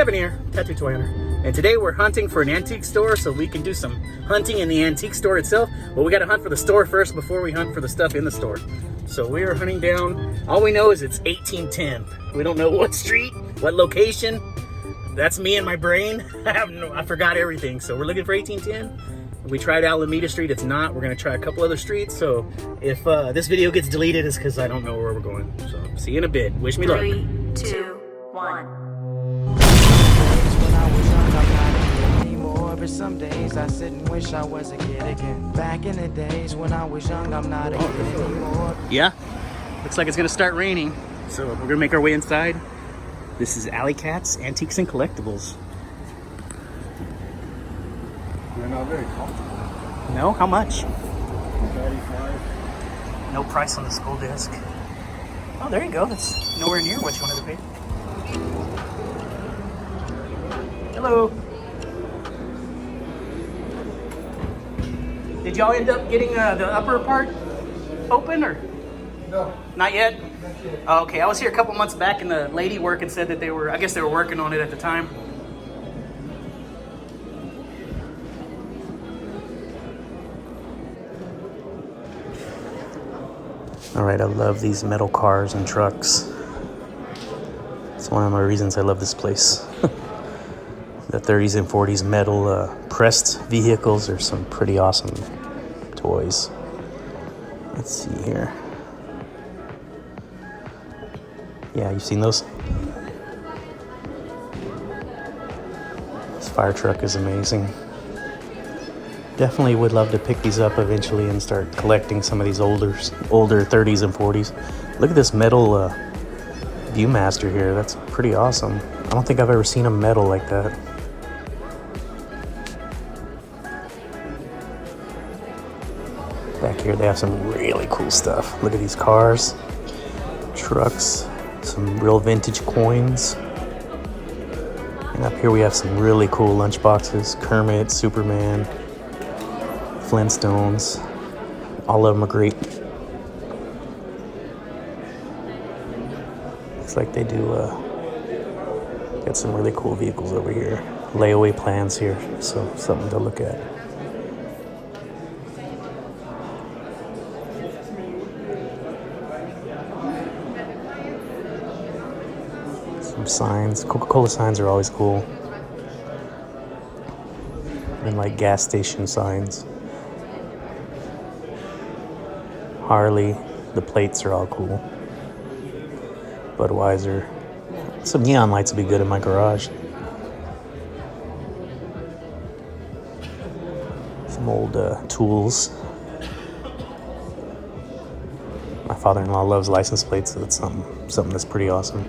Kevin here, Tattoo Toy Hunter, and today we're hunting for an antique store so we can do some hunting in the antique store itself. But we got to hunt for the store first before we hunt for the stuff in the store. So we are hunting down, all we know is it's 1810. We don't know what street, what location. That's me and my brain. I forgot everything. So we're looking for 1810. We tried Alameda Street, it's not. We're gonna try a couple other streets. So if this video gets deleted, it's because I don't know where we're going. So see you in a bit. Wish me luck. 3, 2, 1. Some days I sit and wish I was a kid again. Back in the days when I was young, I'm not a kid anymore. Yeah, looks like it's gonna start raining. So we're gonna make our way inside. This is Alley Cats, Antiques and Collectibles. They're not very comfortable. No? How much? $35. No price on the school desk. Oh, there you go. That's nowhere near what you wanted to pay. Hello. Did y'all end up getting the upper part open or? No. Not yet? Not yet. Oh, okay, I was here a couple months back and the lady working said that I guess they were working on it at the time. All right, I love these metal cars and trucks. It's one of my reasons I love this place. The 30s and 40s metal pressed vehicles are some pretty awesome toys. Let's see here. Yeah, you've seen those? This fire truck is amazing. Definitely would love to pick these up eventually and start collecting some of these older 30s and 40s. Look at this metal Viewmaster here. That's pretty awesome. I don't think I've ever seen a metal like that. Back here they have some really cool stuff. Look at these cars, trucks, some real vintage coins. And up here we have some really cool lunchboxes. Kermit, Superman, Flintstones. All of them are great. Looks like they do got some really cool vehicles over here. Layaway plans here, so something to look at. Some signs. Coca-Cola signs are always cool. And like gas station signs. Harley, the plates are all cool. Budweiser. Some neon lights would be good in my garage. Some old tools. My father-in-law loves license plates, so that's something that's pretty awesome.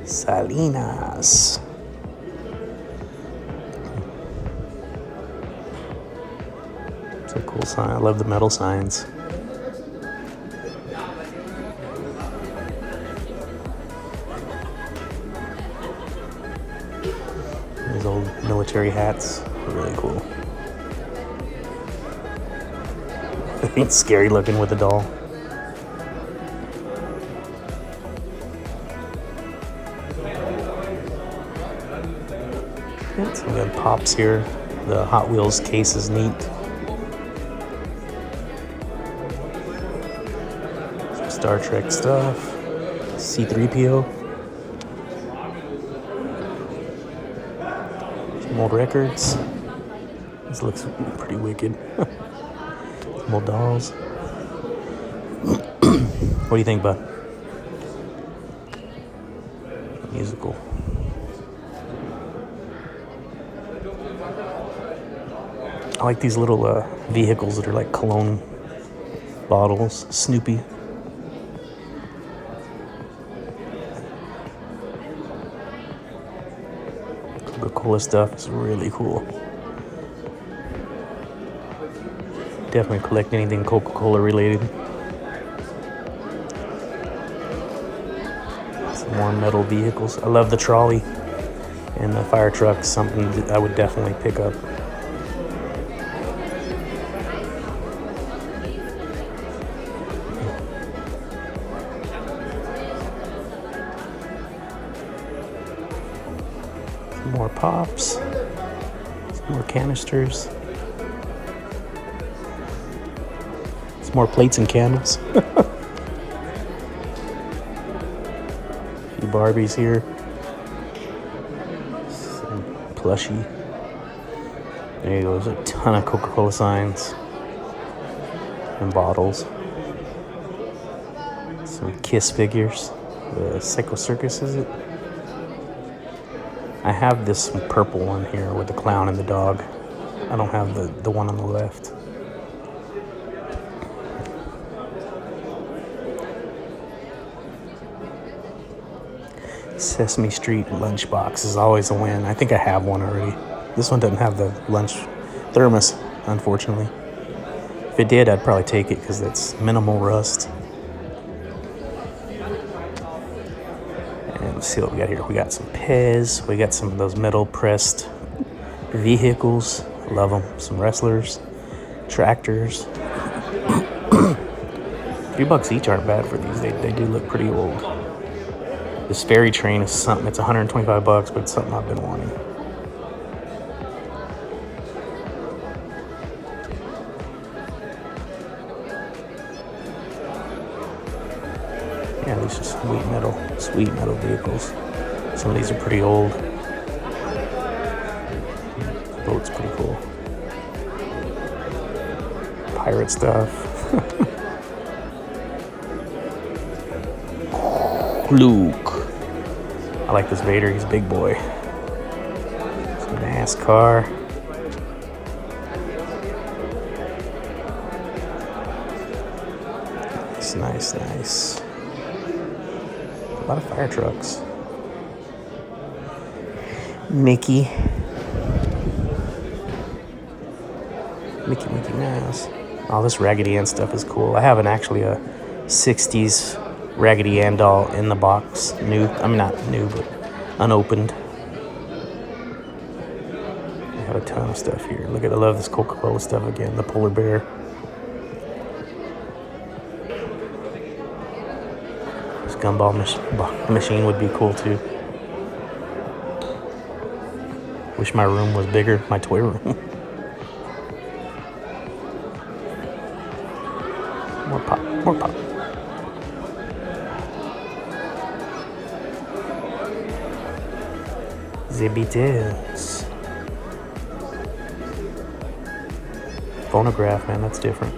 Salinas. It's a cool sign. I love the metal signs. These old military hats are really cool. It's scary looking with a doll. So we have pops here. The Hot Wheels case is neat. Some Star Trek stuff. C-3PO. Some old records. This looks pretty wicked. Some old dolls. What do you think, bud? Musical. I like these little vehicles that are like cologne bottles. Snoopy. Coca-Cola stuff is really cool. Definitely collect anything Coca-Cola related. Some more metal vehicles. I love the trolley and the fire truck. Something that I would definitely pick up. more pops. Some more canisters. Some more plates and candles. A few Barbies here. Some plushie. There you go. There's a ton of Coca-Cola signs and bottles. Some Kiss figures. The Psycho Circus, is it? I have this purple one here with the clown and the dog. I don't have the one on the left. Sesame Street lunchbox is always a win. I think I have one already. This one doesn't have the lunch thermos, unfortunately. If it did, I'd probably take it because it's minimal rust. And let's see what we got here. We got some Pez. We got some of those metal pressed vehicles. I love them. Some wrestlers, tractors. $3 each aren't bad for these. They do look pretty old. This fairy train is something. It's $125, but it's something I've been wanting. Yeah, these are sweet metal vehicles. Some of these are pretty old. This boat's pretty cool. Pirate stuff. Luke. I like this Vader. He's a big boy. Some NASCAR. Nice. A lot of fire trucks. Mickey Mouse. Oh, this Raggedy Ann stuff is cool. I have actually a 60s Raggedy Ann doll in the box. Not new, but unopened. I have a ton of stuff here. I love this Coca-Cola stuff again. The polar bear. This gumball machine would be cool too. Wish my room was bigger, my toy room. More pop. Zippy-tails. Phonograph, man, that's different.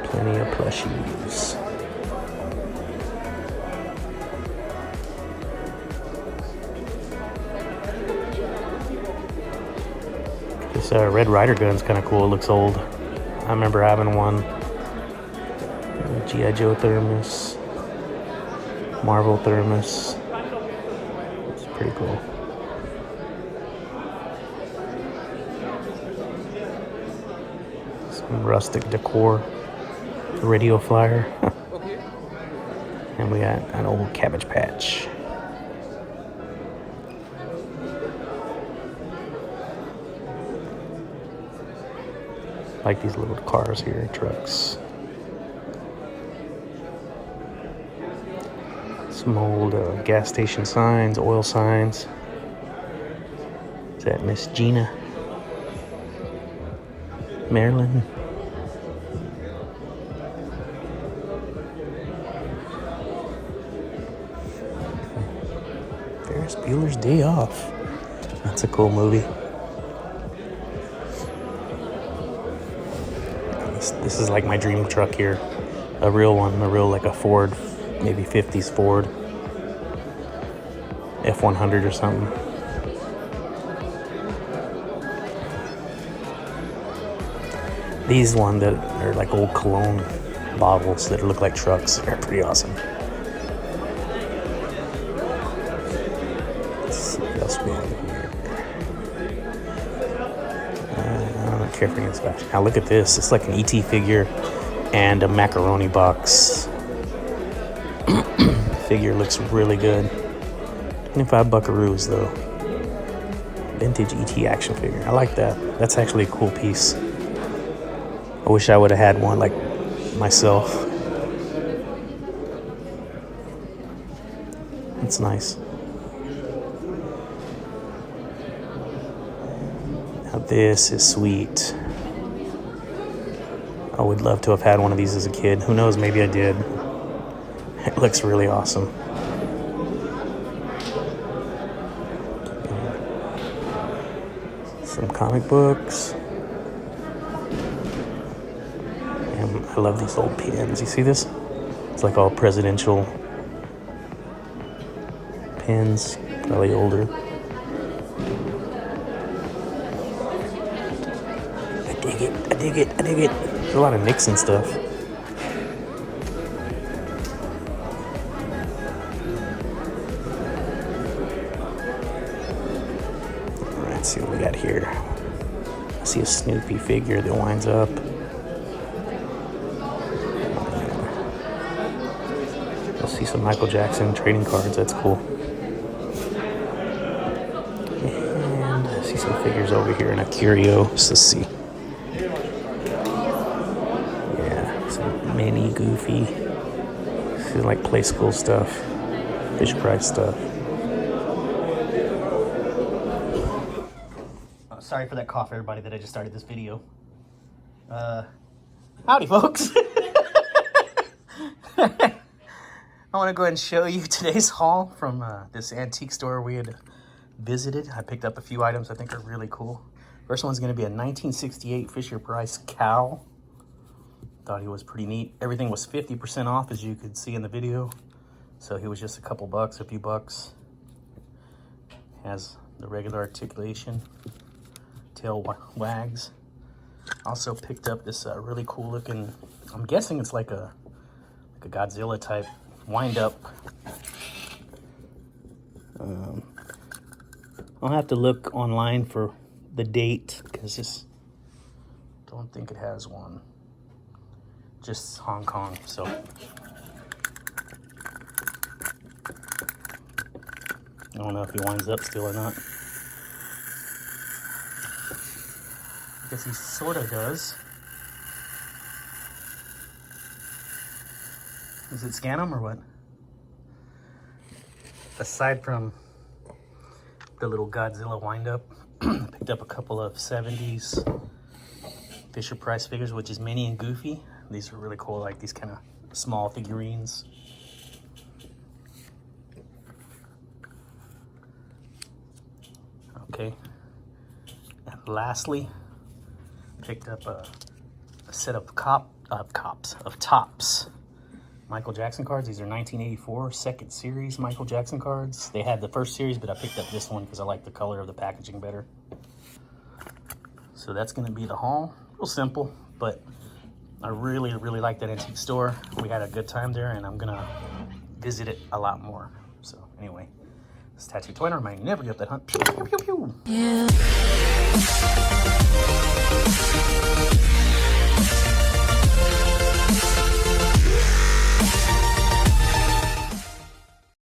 Plenty of plushies. This Red Ryder gun's kind of cool. It looks old. I remember having one. G.I. Joe thermos. Marvel thermos. It's pretty cool. Some rustic decor. Radio flyer. And we got an old Cabbage Patch. Like these little cars here, trucks. Some old gas station signs, oil signs. Is that Miss Gina? Maryland? Ferris Bueller's Day Off. That's a cool movie. This is like my dream truck here. A real one, like a Ford, maybe 50s Ford. F-100 or something. These ones that are like old cologne bottles that look like trucks are pretty awesome. Let's see what else we have here. I don't care for any inspection. Now look at this. It's like an ET figure and a macaroni box. Figure looks really good. 25 buckaroos though. Vintage ET action figure. I like that. That's actually a cool piece. I wish I would have had one like myself. It's nice. Now this is sweet. I would love to have had one of these as a kid. Who knows, maybe I did. It looks really awesome. Some comic books. And I love these old pins. You see this? It's like all presidential pins, probably older. I dig it, I dig it, I dig it. There's a lot of Nixon stuff. Alright, let's see what we got here. I see a Snoopy figure that winds up. You'll see some Michael Jackson trading cards, that's cool. And I see some figures over here in a curio. Let's see. Mini Goofy. This is like play school stuff, Fish Price stuff. Sorry for that cough, everybody, that I just started this video. Howdy, folks. I want to go ahead and show you today's haul from this antique store we had visited. I picked up a few items I think are really cool. First one's going to be a 1968 Fisher Price cow. Thought he was pretty neat. Everything was 50% off, as you could see in the video. So he was just a couple bucks, a few bucks. Has the regular articulation. Tail wags. Also picked up this really cool looking, I'm guessing it's like a Godzilla type wind up. I'll have to look online for the date, because this, don't think it has one. Just Hong Kong, so. I don't know if he winds up still or not. I guess he sort of does. Does it scan him or what? Aside from the little Godzilla wind up, picked up a couple of 70s Fisher Price figures, which is Minnie and Goofy. These are really cool, like these kind of small figurines. Okay. And lastly, picked up a set of Topps Michael Jackson cards. These are 1984 second series Michael Jackson cards. They had the first series, but I picked up this one because I like the color of the packaging better. So that's going to be the haul. Real simple, but I really, really like that antique store. We had a good time there, and I'm gonna visit it a lot more. So anyway, this Tattoo Twinner might never get that hunt. Pew, pew, pew, pew. Yeah.